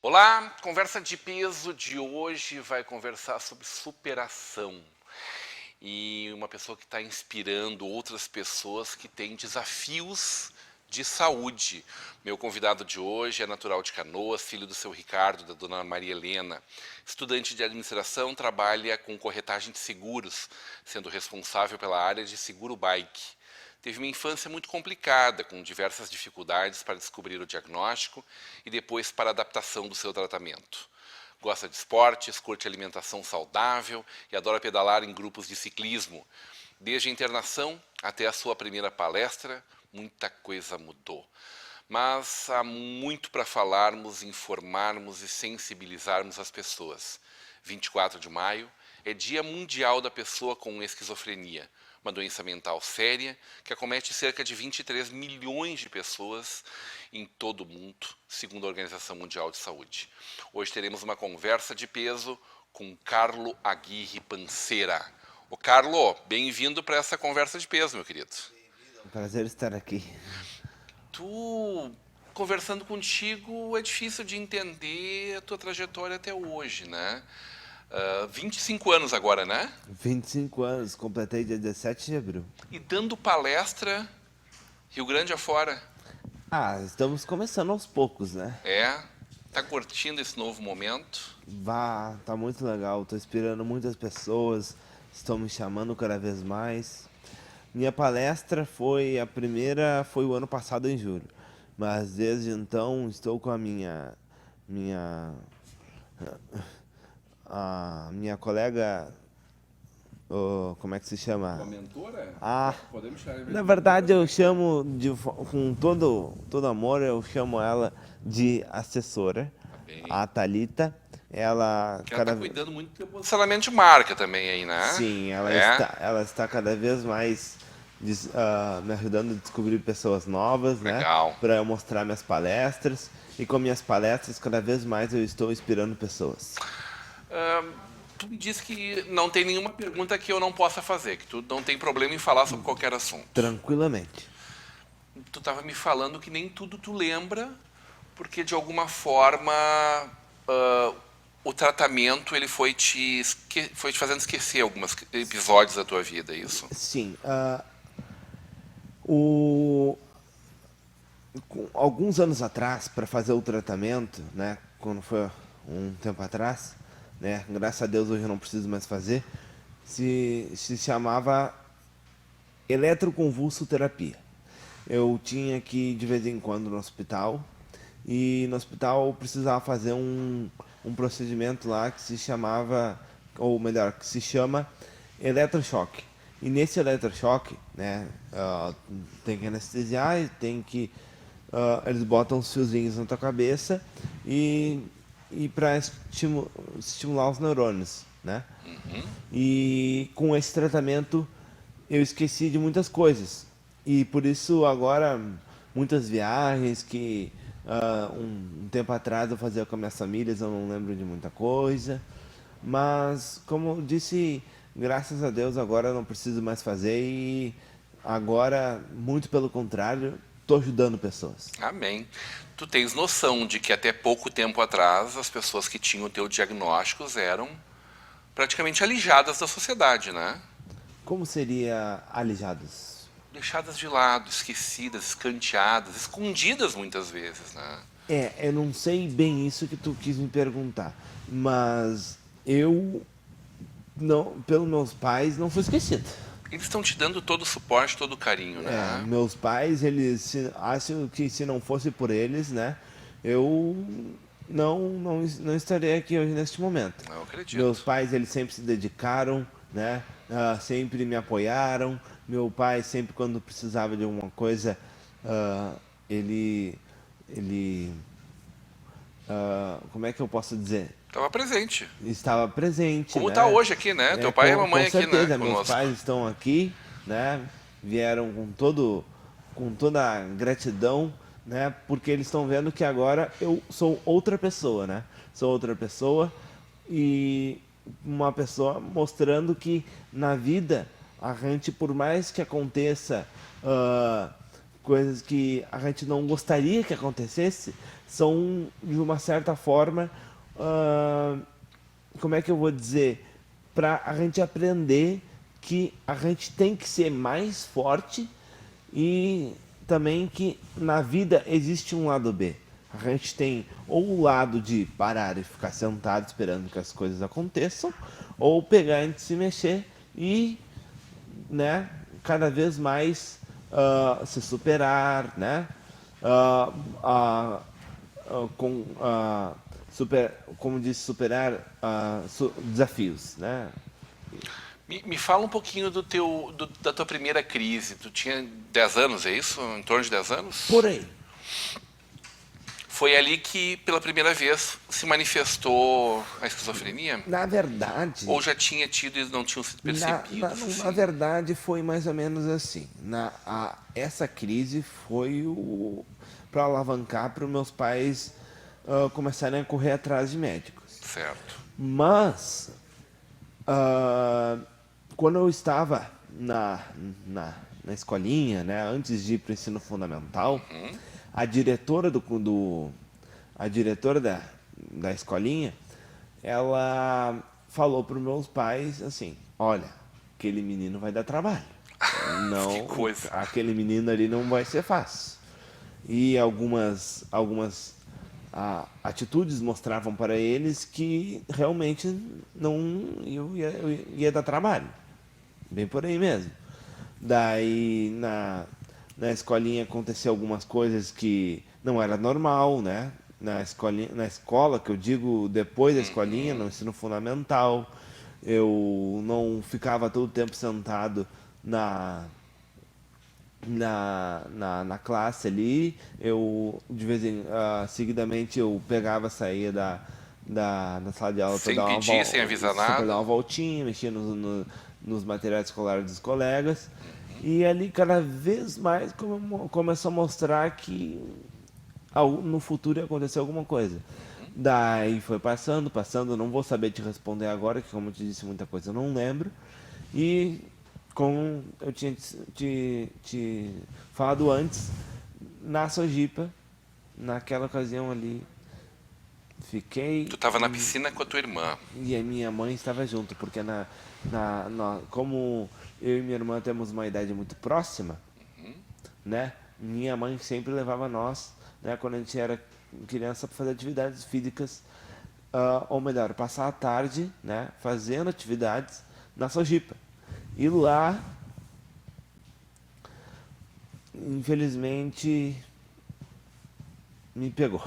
Olá, conversa de peso de hoje vai conversar sobre superação. E uma pessoa que está inspirando outras pessoas que têm desafios de saúde. Meu convidado de hoje é natural de Canoas, filho do seu Ricardo, da dona Maria Helena. Estudante de administração, trabalha com corretagem de seguros, sendo responsável pela área de seguro bike. Teve uma infância muito complicada, com diversas dificuldades para descobrir o diagnóstico e depois para a adaptação do seu tratamento. Gosta de esportes, curte alimentação saudável e adora pedalar em grupos de ciclismo. Desde a internação até a sua primeira palestra, muita coisa mudou. Mas há muito para falarmos, informarmos e sensibilizarmos as pessoas. 24 de maio é Dia Mundial da Pessoa com Esquizofrenia, uma doença mental séria que acomete cerca de 23 milhões de pessoas em todo o mundo, segundo a Organização Mundial de Saúde. Hoje teremos uma conversa de peso com Carlo Aguirre Panseira. Ô Carlo, bem-vindo para essa conversa de peso, meu querido. É um prazer estar aqui. Conversando contigo, é difícil de entender a tua trajetória até hoje, né? 25 anos agora, né? 25 anos, completei dia 17 de abril. E dando palestra Rio Grande afora. Estamos começando aos poucos, né? Tá curtindo esse novo momento? Tá muito legal, tô inspirando muitas pessoas, estão me chamando cada vez mais. Minha palestra a primeira foi o ano passado em julho, mas desde então estou com a minha colega, como é que se chama? Uma mentora? Podemos chamar Na verdade eu chamo com todo amor, eu chamo ela de assessora, a Thalita. Ela tá cuidando muito do teu posicionamento de marca também aí, né? Sim, ela está cada vez mais me ajudando a descobrir pessoas novas, Legal. né? Para eu mostrar minhas palestras. E com minhas palestras, cada vez mais eu estou inspirando pessoas. Tu me disse que não tem nenhuma pergunta que eu não possa fazer, que tu não tem problema em falar sobre qualquer assunto. Tranquilamente. Tu estava me falando que nem tudo tu lembra, porque de alguma forma o tratamento ele foi te fazendo esquecer alguns episódios da tua vida, é isso? Sim. Alguns anos atrás, para fazer o tratamento, né, quando foi um tempo atrás, né, graças a Deus hoje eu não preciso mais fazer, se chamava eletroconvulsoterapia. Eu tinha que ir de vez em quando no hospital, e no hospital eu precisava fazer um procedimento lá que se chamava, ou melhor, que se chama eletrochoque. E nesse eletrochoque, né, tem que anestesiar, eles botam os fiozinhos na tua cabeça e para estimular os neurônios, né? Uhum. E com esse tratamento eu esqueci de muitas coisas. E por isso agora muitas viagens que um tempo atrás eu fazia com minhas famílias, eu não lembro de muita coisa. Mas como eu disse, graças a Deus agora eu não preciso mais fazer e agora, muito pelo contrário, estou ajudando pessoas. Amém. Tu tens noção de que até pouco tempo atrás as pessoas que tinham o teu diagnóstico eram praticamente alijadas da sociedade, né? Como seria alijados? Deixadas de lado, esquecidas, escanteadas, escondidas muitas vezes, né? Eu não sei bem isso que tu quis me perguntar, mas eu, não, pelos meus pais, não fui esquecido. Eles estão te dando todo o suporte, todo o carinho, né? Meus pais, eles acham que se não fosse por eles, né, eu não estaria aqui hoje neste momento. Eu acredito. Meus pais, eles sempre se dedicaram, né, sempre me apoiaram. Meu pai, sempre quando precisava de alguma coisa, ele como é que eu posso dizer? Estava presente. Estava presente, Como né? está hoje aqui, né? Teu pai e a mamãe com aqui, certeza, né? meus Conosco. pais estão aqui, né? vieram com toda a gratidão, né? Porque eles estão vendo que agora eu sou outra pessoa, né? Sou outra pessoa e uma pessoa mostrando que na vida a gente, por mais que aconteça coisas que a gente não gostaria que acontecesse, são de uma certa forma, como é que eu vou dizer, para a gente aprender que a gente tem que ser mais forte e também que na vida existe um lado B. A gente tem ou o lado de parar e ficar sentado esperando que as coisas aconteçam, ou pegar e se mexer e, né, cada vez mais se superar, né? Uh, uh, com, como disse, superar desafios, né? Me fala um pouquinho da tua primeira crise. Tu tinha 10 anos, é isso? Em torno de 10 anos? Por aí. Foi ali que, pela primeira vez, se manifestou a esquizofrenia? Na verdade... Ou já tinha tido e não tinham sido percebidos? Assim? Na verdade, foi mais ou menos assim. Essa crise foi para alavancar para os meus pais começarem a correr atrás de médicos. Certo. Mas, quando eu estava na escolinha, né, antes de ir para o ensino fundamental, a diretora a diretora da escolinha, ela falou para os meus pais assim: olha, aquele menino vai dar trabalho. Não, que coisa. aquele menino ali não vai ser fácil. E algumas atitudes mostravam para eles que realmente não ia dar trabalho. Bem por aí mesmo. Daí na escolinha aconteceu algumas coisas que não era normal, né? Na escola, que eu digo depois da escolinha, no ensino fundamental, eu não ficava todo o tempo sentado na classe ali. Eu de vez em seguidamente eu pegava, saía da sala de aula para dar uma volta, sem avisar nada, para dar uma voltinha, mexia nos materiais escolares dos colegas. E ali cada vez mais começou a mostrar que no futuro ia acontecer alguma coisa. Daí foi passando, não vou saber te responder agora, que como eu te disse, muita coisa eu não lembro. E como eu tinha te falado antes, na Sojipa, naquela ocasião ali, fiquei... Tu estava na piscina com a tua irmã. E a minha mãe estava junto, porque como eu e minha irmã temos uma idade muito próxima, né? Minha mãe sempre levava nós, né, quando a gente era criança, para fazer atividades físicas, ou melhor, passar a tarde, né, fazendo atividades na Sojipa. E lá, infelizmente, me pegou.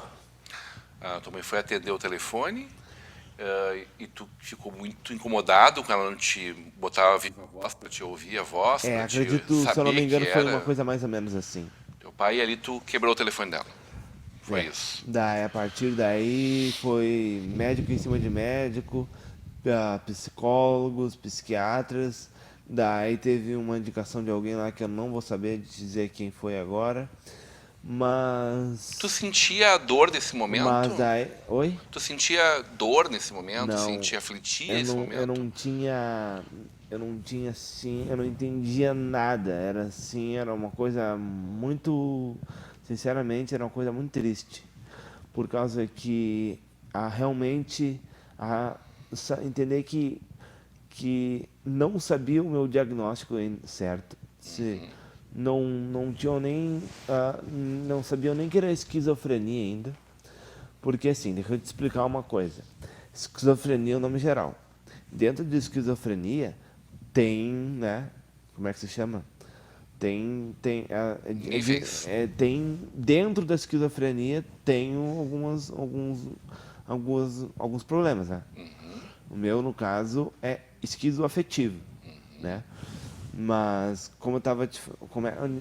Tua mãe foi atender o telefone e tu ficou muito incomodado com ela não te botava viva voz para te ouvir a voz. Acredito, se eu não me engano, foi uma coisa mais ou menos assim. Teu pai, ali tu quebrou o telefone dela. Foi isso. A partir daí foi médico em cima de médico, psicólogos, psiquiatras. Daí teve uma indicação de alguém lá que eu não vou saber dizer quem foi agora. Mas... Tu sentia a dor nesse momento? Mas daí... Oi? Tu sentia dor nesse momento? Não, sentia aflitia nesse momento? Eu não tinha assim, eu não entendia nada. Era assim, era uma coisa muito... Sinceramente, era uma coisa muito triste. Por causa que realmente entender que não sabia o meu diagnóstico certo. Não tinha nem não sabiam nem que era esquizofrenia ainda, porque assim, deixa eu te explicar uma coisa. Esquizofrenia é o nome geral. Dentro de esquizofrenia tem, né, como é que se chama? Tem dentro da esquizofrenia tem alguns problemas, né? O meu, no caso, é esquizoafetivo, né? Mas, como eu tava...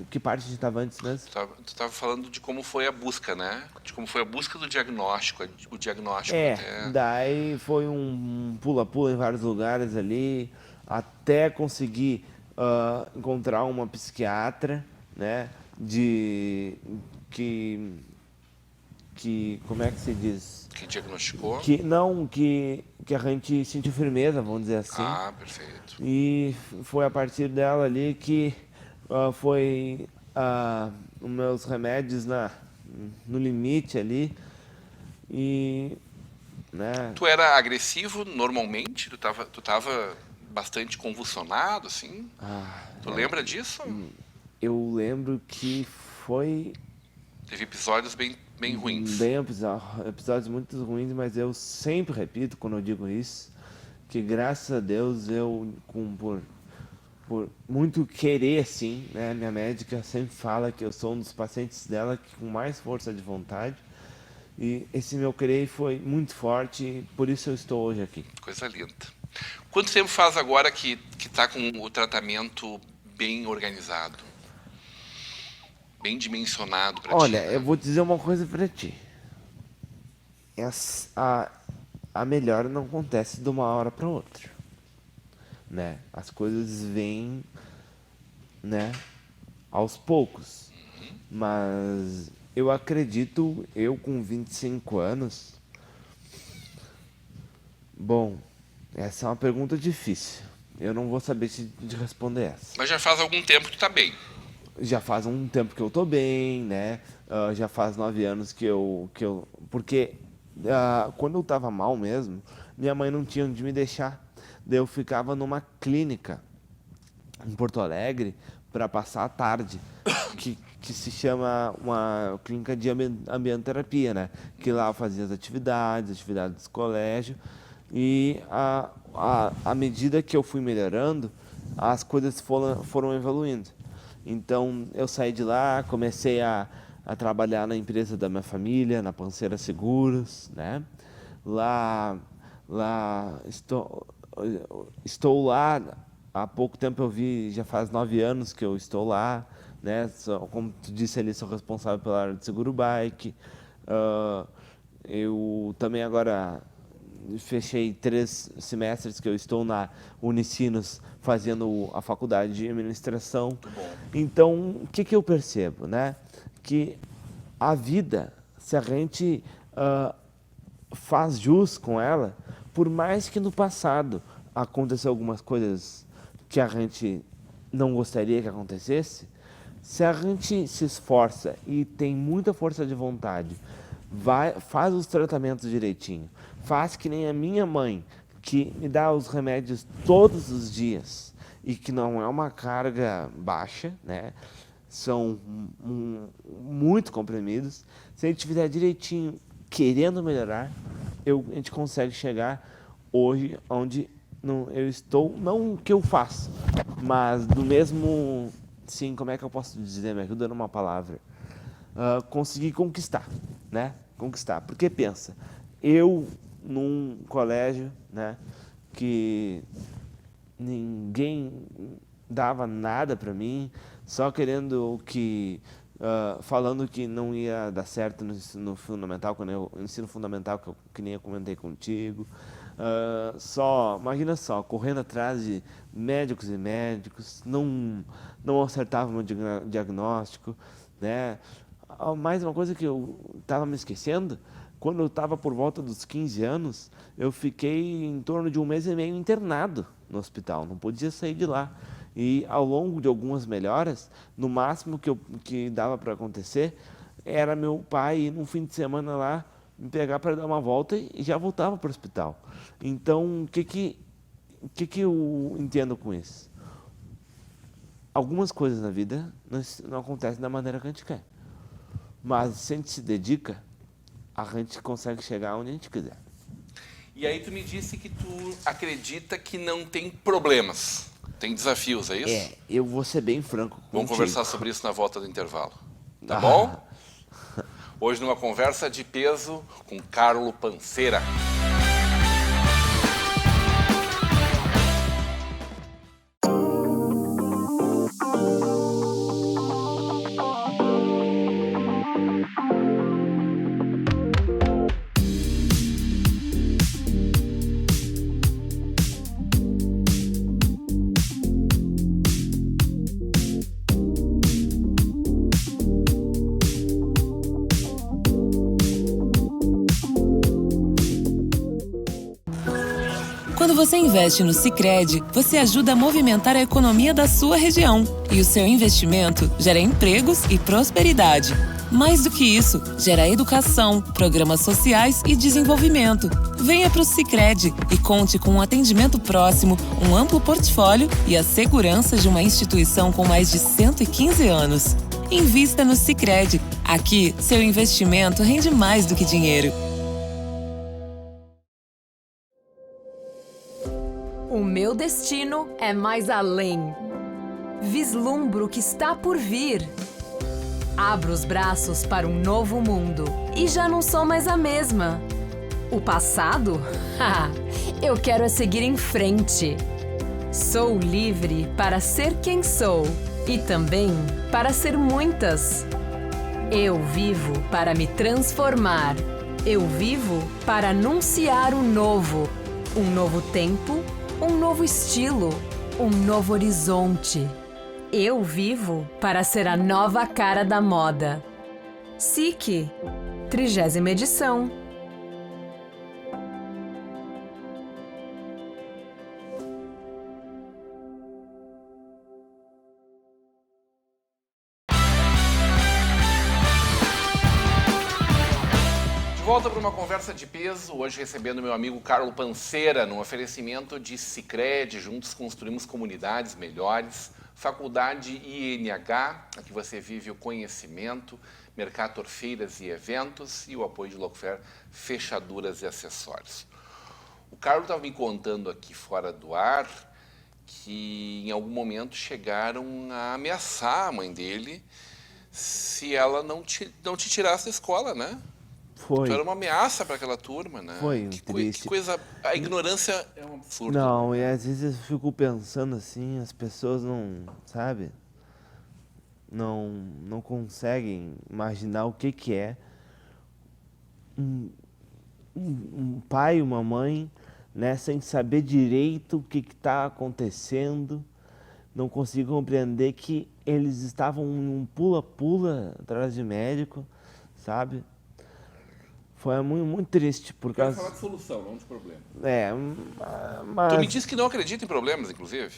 que parte a gente estava antes mesmo? Tu estava falando de como foi a busca, né? De como foi a busca do diagnóstico. O diagnóstico daí foi um pula-pula em vários lugares ali, até conseguir encontrar uma psiquiatra, né, que como é que se diz? Que diagnosticou? Que a gente sentiu firmeza, vamos dizer assim. Ah, perfeito. E foi a partir dela ali que foi os meus remédios no limite ali. E, né? Tu era agressivo normalmente? Tu tava bastante convulsionado, assim? Tu lembra disso? Eu lembro que foi Teve episódios bem ruins. bem episódios muito ruins, mas eu sempre repito quando eu digo isso, que graças a Deus eu, por muito querer, assim, né, minha médica sempre fala que eu sou um dos pacientes dela que com mais força de vontade, e esse meu querer foi muito forte, e por isso eu estou hoje aqui. Coisa linda. Quanto tempo faz agora que tá com o tratamento bem organizado? Bem dimensionado para ti? Olha, eu vou dizer uma coisa pra ti. A melhora não acontece de uma hora para outra, né? As coisas vêm, né, aos poucos. Mas eu acredito, eu com 25 anos... Bom, essa é uma pergunta difícil. Eu não vou saber de responder essa. Mas já faz algum tempo que tu tá bem. Já faz um tempo que eu tô bem, né? Já faz 9 anos que eu... Porque quando eu tava mal mesmo, minha mãe não tinha onde me deixar. Daí eu ficava numa clínica em Porto Alegre para passar a tarde, que se chama uma clínica de ambienterapia, né? Que lá eu fazia as atividades do colégio. E à medida que eu fui melhorando, as coisas foram evoluindo. Então eu saí de lá, comecei a trabalhar na empresa da minha família, na Panceira Seguros, né? Lá estou lá há pouco tempo, eu vi, já faz 9 anos que eu estou lá, né? Como tu disse ali, sou responsável pela área de seguro bike. Eu também agora fechei 3 semestres que eu estou na Unicinos fazendo a faculdade de administração. Então, o que eu percebo, né? Que a vida, se a gente faz jus com ela, por mais que no passado aconteceu algumas coisas que a gente não gostaria que acontecesse, se a gente se esforça e tem muita força de vontade, faz os tratamentos direitinho, faz que nem a minha mãe, que me dá os remédios todos os dias e que não é uma carga baixa, né? São muito comprimidos. Se a gente fizer direitinho, querendo melhorar, a gente consegue chegar hoje onde eu estou, não o que eu faço, mas do mesmo, sim, como é que eu posso dizer, me ajuda numa palavra, conseguir conquistar, né? Conquistar, porque pensa, eu num colégio, né, que ninguém dava nada para mim, só querendo falando que não ia dar certo no ensino fundamental, ensino fundamental, que nem eu comentei contigo, imagina só, correndo atrás de médicos e médicos, não acertava o meu diagnóstico, né? Mais uma coisa que eu estava me esquecendo, quando eu estava por volta dos 15 anos, eu fiquei em torno de 1 mês e meio internado no hospital, não podia sair de lá. E ao longo de algumas melhoras, no máximo que dava para acontecer, era meu pai ir num fim de semana lá, me pegar para dar uma volta e já voltava para o hospital. Então, o que eu entendo com isso? Algumas coisas na vida não acontecem da maneira que a gente quer. Mas se a gente se dedica, a gente consegue chegar onde a gente quiser. E aí tu me disse que tu acredita que não tem problemas, tem desafios, é isso? Eu vou ser bem franco contigo. Vamos conversar sobre isso na volta do intervalo, tá bom? Hoje numa conversa de peso com Carlo Panceira. você investe no Sicredi, você ajuda a movimentar a economia da sua região. E o seu investimento gera empregos e prosperidade. Mais do que isso, gera educação, programas sociais e desenvolvimento. Venha para o Sicredi e conte com um atendimento próximo, um amplo portfólio e a segurança de uma instituição com mais de 115 anos. Invista no Sicredi. Aqui, seu investimento rende mais do que dinheiro. O meu destino é mais além. Vislumbro o que está por vir. Abro os braços para um novo mundo e já não sou mais a mesma. O passado? Eu quero é seguir em frente. Sou livre para ser quem sou e também para ser muitas. Eu vivo para me transformar. Eu vivo para anunciar o novo. Um novo tempo, um novo estilo, um novo horizonte. Eu vivo para ser a nova cara da moda. SIC, 30ª edição. De volta para uma conversa de peso, hoje recebendo meu amigo Carlo Panceira, num oferecimento de Sicredi. Juntos construímos comunidades melhores. Faculdade INH, aqui você vive o conhecimento, Mercator Feiras e Eventos e o apoio de Locfer, fechaduras e acessórios. O Carlos estava me contando aqui fora do ar que em algum momento chegaram a ameaçar a mãe dele se ela não te tirasse da escola, né? Foi. Tu era uma ameaça para aquela turma, né? Foi Que coisa... A ignorância é um absurdo. Não, e às vezes eu fico pensando assim, as pessoas não, sabe? Não conseguem imaginar o que é um pai e uma mãe, né, sem saber direito o que está acontecendo, não consigo compreender que eles estavam em um pula-pula atrás de médico, sabe? Foi muito, muito triste, por Quero causa... falar de solução, não de problema. Mas... Tu me disse que não acredita em problemas, inclusive?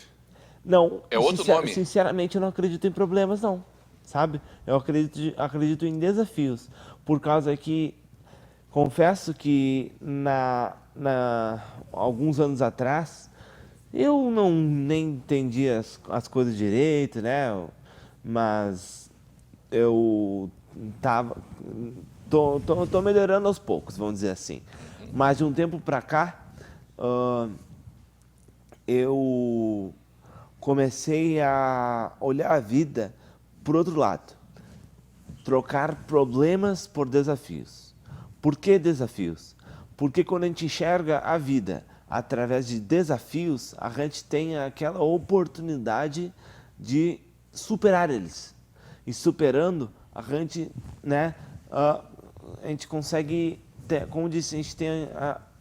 Não. É outro nome? Sinceramente, eu não acredito em problemas, não. Sabe? Eu acredito em desafios. Por causa que, confesso que alguns anos atrás, eu nem entendia as coisas direito, né? Mas eu tô melhorando aos poucos, vamos dizer assim. Mas de um tempo para cá, eu comecei a olhar a vida por outro lado. Trocar problemas por desafios. Por que desafios? Porque quando a gente enxerga a vida através de desafios, a gente tem aquela oportunidade de superar eles. E superando, a gente, né, a gente consegue, como disse, a gente tem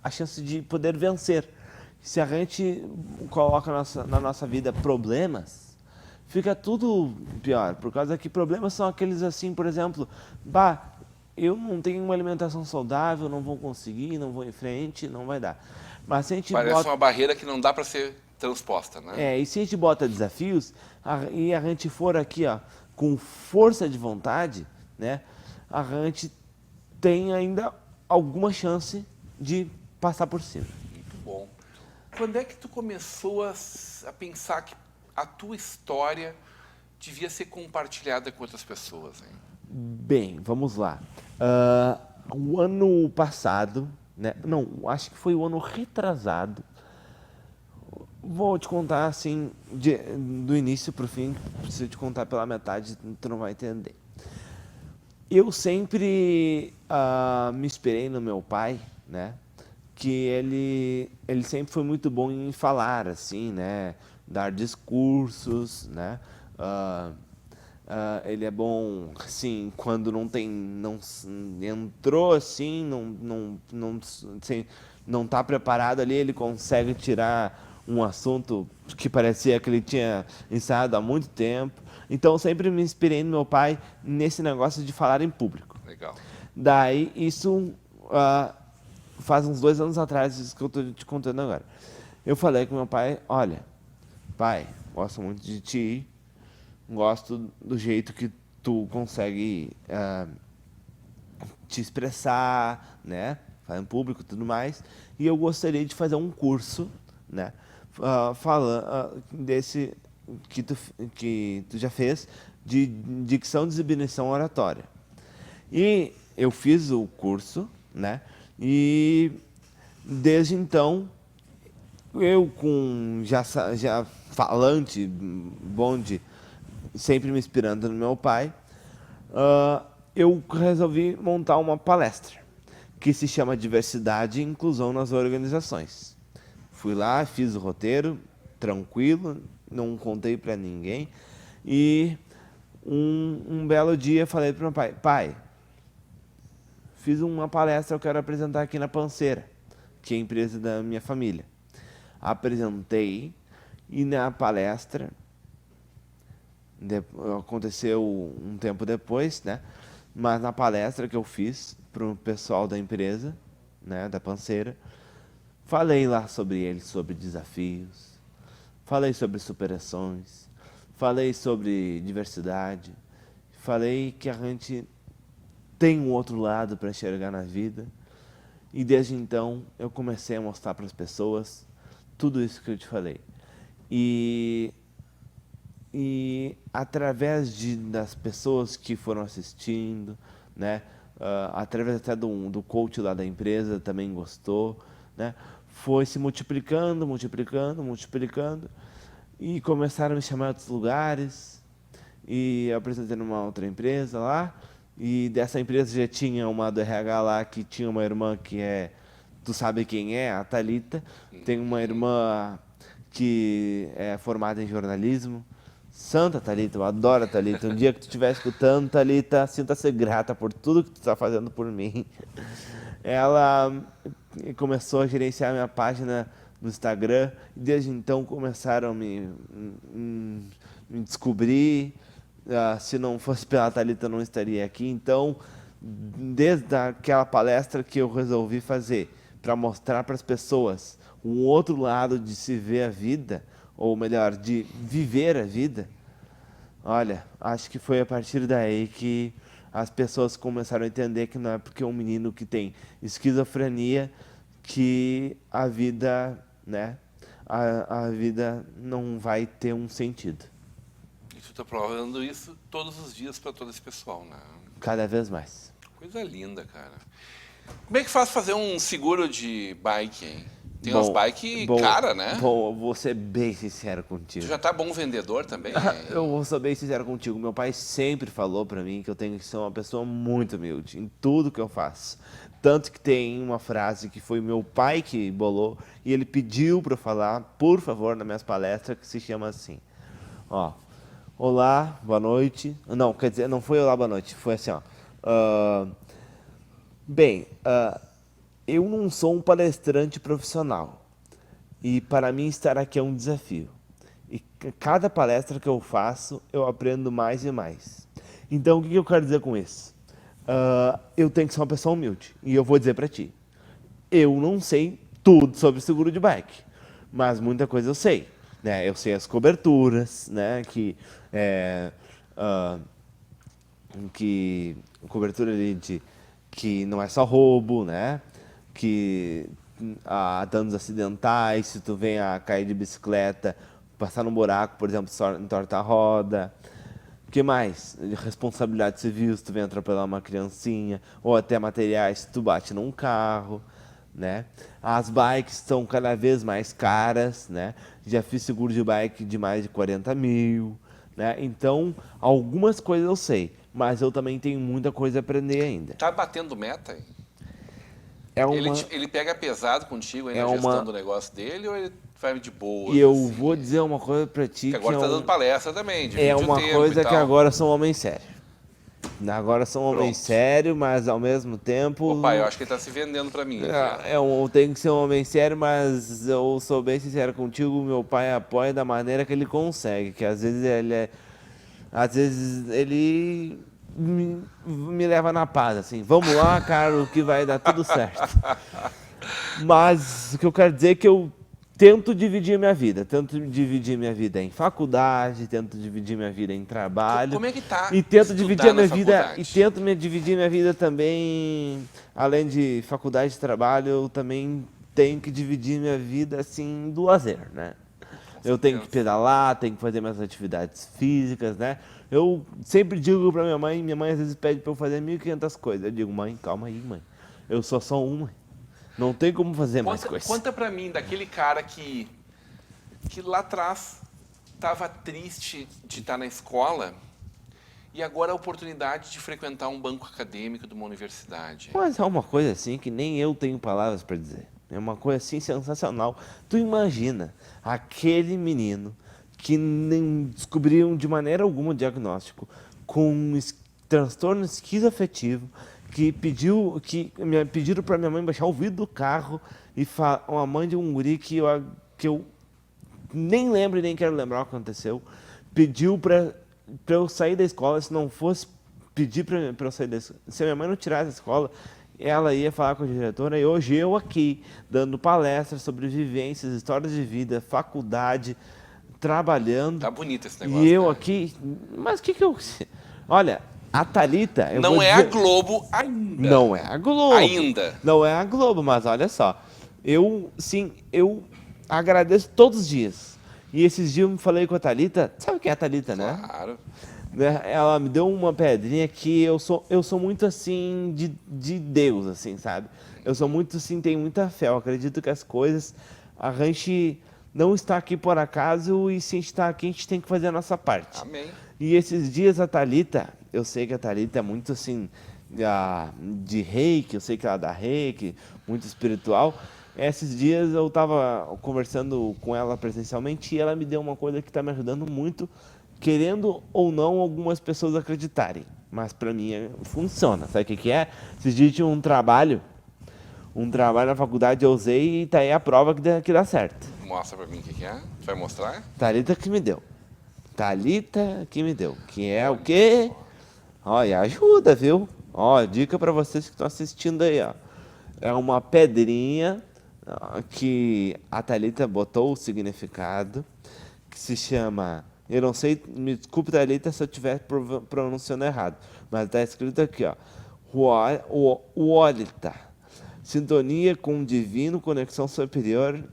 a chance de poder vencer. Se a gente coloca na nossa vida problemas, fica tudo pior. Por causa que problemas são aqueles assim, por exemplo, eu não tenho uma alimentação saudável, não vou conseguir, não vou em frente, não vai dar. Mas se a gente Parece uma barreira que não dá para ser transposta, né? E se a gente bota desafios, e a gente for aqui, ó, com força de vontade, né, a gente tem ainda alguma chance de passar por cima. Muito bom. Quando é que tu começou a pensar que a tua história devia ser compartilhada com outras pessoas, hein? Bem, vamos lá. O ano passado, né? Não, acho que foi o ano retrasado. Vou te contar assim, do início para o fim. Se eu te contar pela metade, tu não vai entender. Eu sempre me inspirei no meu pai, né? Que ele sempre foi muito bom em falar, assim, né? Dar discursos, né? Ele é bom, assim, quando não entrou assim, não tá preparado ali, ele consegue tirar um assunto que parecia que ele tinha ensaiado há muito tempo. Então, eu sempre me inspirei no meu pai nesse negócio de falar em público. Legal. Daí, isso faz uns 2 anos atrás, isso que eu estou te contando agora. eu falei com meu pai, olha, pai, gosto muito de ti, gosto do jeito que tu consegue te expressar, né, falar em público e tudo mais, e eu gostaria de fazer um curso, né, falando desse que tu já fez, de dicção, designação oratória. E eu fiz o curso, né, e desde então, eu com já falante, sempre me inspirando no meu pai, eu resolvi montar uma palestra que se chama Diversidade e Inclusão nas Organizações. Fui lá, fiz o roteiro, tranquilo, não contei para ninguém, e um belo dia falei para meu pai, pai, fiz uma palestra, eu quero apresentar aqui na Panceira, que é a empresa da minha família. Apresentei, e na palestra, aconteceu um tempo depois, né? Mas na palestra que eu fiz para o pessoal da empresa, né, da Panceira, falei lá sobre eles, sobre desafios, falei sobre superações, falei sobre diversidade, falei que a gente tem um outro lado para enxergar na vida. E desde então eu comecei a mostrar para as pessoas tudo isso que eu te falei. E através das pessoas que foram assistindo, né, através até do coach lá da empresa, também gostou, né, foi se multiplicando, e começaram a me chamar em outros lugares, e eu apresentei numa outra empresa lá, e dessa empresa já tinha uma do RH lá, que tinha uma irmã que tu sabe quem é, a Thalita, tem uma irmã que é formada em jornalismo, Santa Thalita, eu adoro a Thalita. Um dia que tu estiver escutando, Thalita, sinta-se grata por tudo que tu está fazendo por mim. Ela começou a gerenciar minha página no Instagram, e desde então começaram a me descobrir. Se não fosse pela Thalita, eu não estaria aqui. Então, desde aquela palestra que eu resolvi fazer, para mostrar para as pessoas um outro lado de se ver a vida, ou melhor, de viver a vida, olha, acho que foi a partir daí que as pessoas começaram a entender que não é porque um menino que tem esquizofrenia que a vida, né, a vida não vai ter um sentido. E tu tá provando isso todos os dias para todo esse pessoal, né? Cada vez mais. Coisa linda, cara. Como é que faz fazer um seguro de bike, hein? Tem umas bike cara, né? Bom, eu vou ser bem sincero contigo. Tu já tá bom vendedor também? Eu vou ser bem sincero contigo. Meu pai sempre falou pra mim que eu tenho que ser uma pessoa muito humilde em tudo que eu faço. Tanto que tem uma frase que foi meu pai que bolou, e ele pediu pra eu falar, por favor, nas minhas palestras, que se chama assim. Ó, olá, boa noite. Não, quer dizer, não foi olá, boa noite. Foi assim, ó. Eu não sou um palestrante profissional, e para mim estar aqui é um desafio. E cada palestra que eu faço, eu aprendo mais e mais. Então, o que eu quero dizer com isso? Eu tenho que ser uma pessoa humilde, e eu vou dizer para ti, eu não sei tudo sobre seguro de bike, mas muita coisa eu sei, né? Eu sei as coberturas, né? Que cobertura ali que não é só roubo, né? Que danos acidentais, se tu vem a cair de bicicleta, passar num buraco, por exemplo, entorta a roda. O que mais? Responsabilidade civil, se tu vem atropelar uma criancinha, ou até materiais, se tu bate num carro, né? As bikes estão cada vez mais caras, né? Já fiz seguro de bike de mais de 40 mil, né? Então, algumas coisas eu sei, mas eu também tenho muita coisa a aprender ainda. Tá batendo meta aí? Ele pega pesado contigo aí na gestão do negócio dele, ou ele vai de boa? E eu vou dizer uma coisa pra ti, que agora tá dando palestra também, é uma coisa que agora sou um homem sério. Agora sou um homem sério, mas ao mesmo tempo... Ô pai, eu acho que ele tá se vendendo pra mim. Eu tenho que ser um homem sério, mas eu sou bem sincero contigo, meu pai apoia da maneira que ele consegue, que às vezes ele me leva na paz, assim, vamos lá, cara, que vai dar tudo certo. Mas o que eu quero dizer é que eu tento dividir minha vida. Tento dividir minha vida em faculdade, tento dividir minha vida em trabalho. Como é que tá E tento estudar dividir a minha na vida. faculdade? E tento dividir minha vida também, além de faculdade e trabalho, eu também tenho que dividir minha vida assim do lazer, né? Eu tenho que pedalar, tenho que fazer minhas atividades físicas, né? Eu sempre digo pra minha mãe às vezes pede pra eu fazer 1.500 coisas. Eu digo, mãe, calma aí, mãe. Eu sou só uma. Não tem como fazer mais coisas. Conta pra mim daquele cara que lá atrás estava triste de estar na escola e agora a oportunidade de frequentar um banco acadêmico de uma universidade. Mas é uma coisa assim que nem eu tenho palavras pra dizer. É uma coisa assim sensacional. Tu imagina aquele menino que nem descobriram de maneira alguma o diagnóstico com transtorno esquizoafetivo, que pediram para minha mãe baixar o vidro do carro e uma mãe de um guri que eu nem lembro e nem quero lembrar o que aconteceu, pediu para eu sair da escola. Se não fosse pedir para eu sair da escola, se a minha mãe não tirasse da escola, ela ia falar com a diretora. E hoje eu aqui, dando palestras sobre vivências, histórias de vida, faculdade, trabalhando. Tá bonito esse negócio. E eu né? aqui... Mas o que eu... Olha, a Thalita... Não é a Globo ainda. Não é a Globo. Ainda. Não é a Globo, mas olha só. Eu agradeço todos os dias. E esses dias eu me falei com a Thalita. Sabe quem é a Thalita, né? Claro. Ela me deu uma pedrinha que eu sou muito assim de Deus, assim, sabe? Eu sou muito assim, tenho muita fé. Eu acredito que as coisas, a gente não está aqui por acaso, e se a gente está aqui, a gente tem que fazer a nossa parte. Amém. E esses dias a Thalita, eu sei que a Thalita é muito assim, de reiki, eu sei que ela dá reiki, muito espiritual. Esses dias eu estava conversando com ela presencialmente e ela me deu uma coisa que está me ajudando muito, querendo ou não algumas pessoas acreditarem. Mas para mim funciona. Sabe o que é? Esses dias tinha um trabalho na faculdade, eu usei e tá aí a prova que dá certo. Mostra pra mim o que é. Você vai mostrar? Thalita que me deu. Thalita que me deu. Que é o quê? Olha, ajuda, viu? Ó, dica para vocês que estão assistindo aí, ó. É uma pedrinha que a Thalita botou o significado, que se chama... Eu não sei, me desculpe, Thalita, se eu estiver pronunciando errado, mas está escrito aqui, ó. Uolita. Sintonia com o divino, conexão superior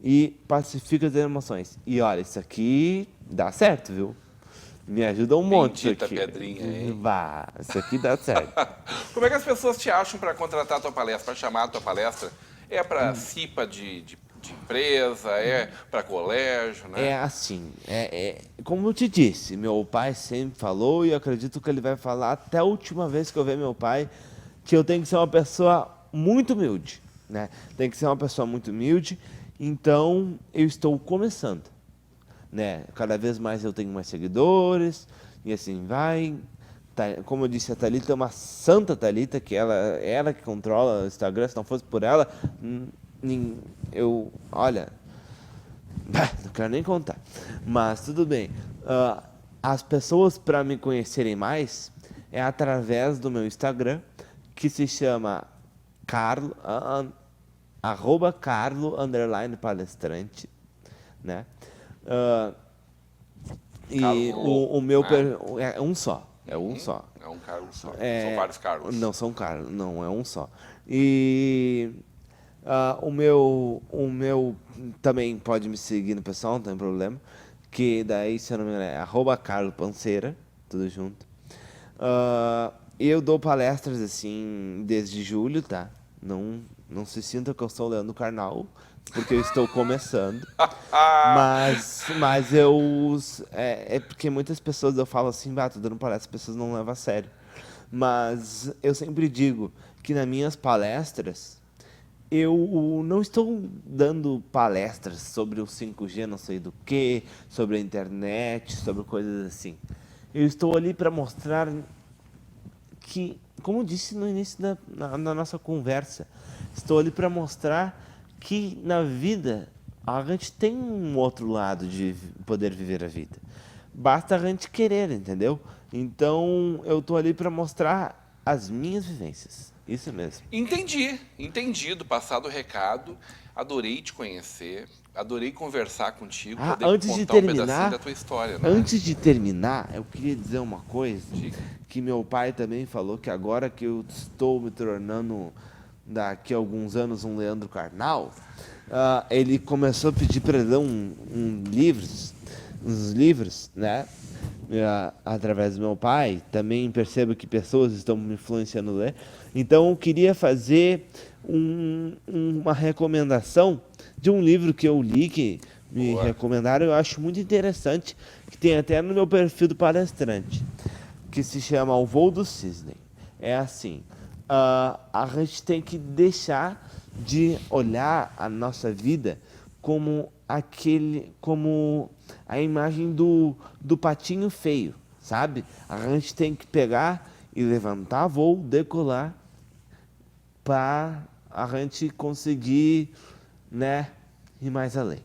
e pacifica as emoções. E olha, isso aqui dá certo, viu? Me ajuda um monte Bendita aqui. pedrinha, hein? Vá, isso aqui dá certo. Como é que as pessoas te acham para contratar a tua palestra, para chamar a tua palestra? É para CIPA de empresa, é para colégio, né? É assim, como eu te disse, meu pai sempre falou, e eu acredito que ele vai falar até a última vez que eu ver meu pai, que eu tenho que ser uma pessoa muito humilde, né? Tem que ser uma pessoa muito humilde, então eu estou começando, né? Cada vez mais eu tenho mais seguidores, e assim vai. Como eu disse, a Thalita é uma santa Thalita, que ela que controla o Instagram. Se não fosse por ela, olha, não quero nem contar, mas tudo bem. As pessoas, para me conhecerem mais, é através do meu Instagram, que se chama @Carlo_palestrante, né? E o meu é um só. É um só. É um cargo só. São vários cargos. Não são cargos, não, é um só. E o meu também pode me seguir no pessoal, não tem problema. Que daí, se eu não me engano, é @CarloPanceira, tudo junto. Eu dou palestras assim desde julho, tá? Não se sinta que eu sou o Leandro Carnal, porque eu estou começando. mas eu... É porque muitas pessoas eu falo assim, tô dando palestra, as pessoas não levam a sério. Mas eu sempre digo que nas minhas palestras, eu não estou dando palestras sobre o 5G, não sei do que, sobre a internet, sobre coisas assim. Eu estou ali para mostrar que, como eu disse no início da nossa conversa, estou ali para mostrar que na vida a gente tem um outro lado de poder viver a vida. Basta a gente querer, entendeu? Então eu estou ali para mostrar as minhas vivências. Isso mesmo. Entendi do passado o recado. Adorei te conhecer, adorei conversar contigo, poder Antes de contar um terminar, pedacinho da tua história. Né? antes de terminar, eu queria dizer uma coisa Diga. que meu pai também falou, que agora que eu estou me tornando, daqui a alguns anos, um Leandro Carnal, ele começou a pedir para ler uns livros, né? Através do meu pai. Também percebo que pessoas estão me influenciando a ler. Então, eu queria fazer uma recomendação de um livro que eu li, que me recomendaram, eu acho muito interessante, que tem até no meu perfil do palestrante, que se chama O Voo do Cisne. É assim, a gente tem que deixar de olhar a nossa vida como a imagem do patinho feio, sabe? A gente tem que pegar e levantar voo, decolar, para a gente conseguir, né, ir mais além.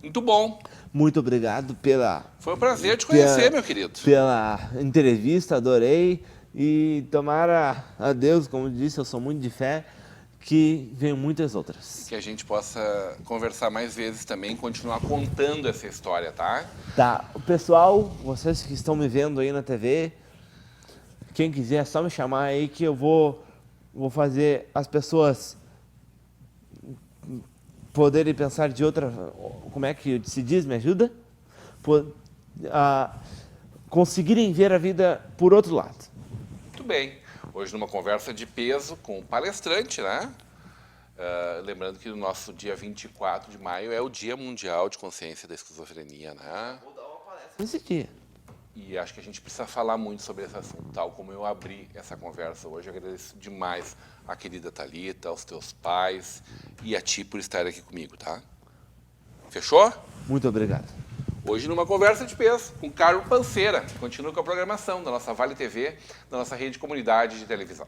Muito bom. Muito obrigado Foi um prazer te conhecer, meu querido. pela entrevista, adorei. E tomara a Deus, como disse, eu sou muito de fé, que venham muitas outras. Que a gente possa conversar mais vezes também, continuar contando essa história, tá? Tá, o pessoal, vocês que estão me vendo aí na TV, quem quiser é só me chamar aí que eu vou fazer as pessoas poderem pensar de outra... Como é que se diz? Me ajuda? Conseguirem ver a vida por outro lado. Muito bem. Hoje numa conversa de peso com o palestrante, né? Lembrando que o nosso dia 24 de maio é o Dia Mundial de Consciência da Esquizofrenia, né? Vou dar uma palestra nesse dia. E acho que a gente precisa falar muito sobre esse assunto, tal como eu abri essa conversa hoje. Eu agradeço demais a querida Thalita, aos teus pais e a ti por estar aqui comigo, tá? Fechou? Muito obrigado. Hoje numa conversa de peso com Carlos Panceira. Continua com a programação da nossa Vale TV, da nossa rede de comunidade de televisão.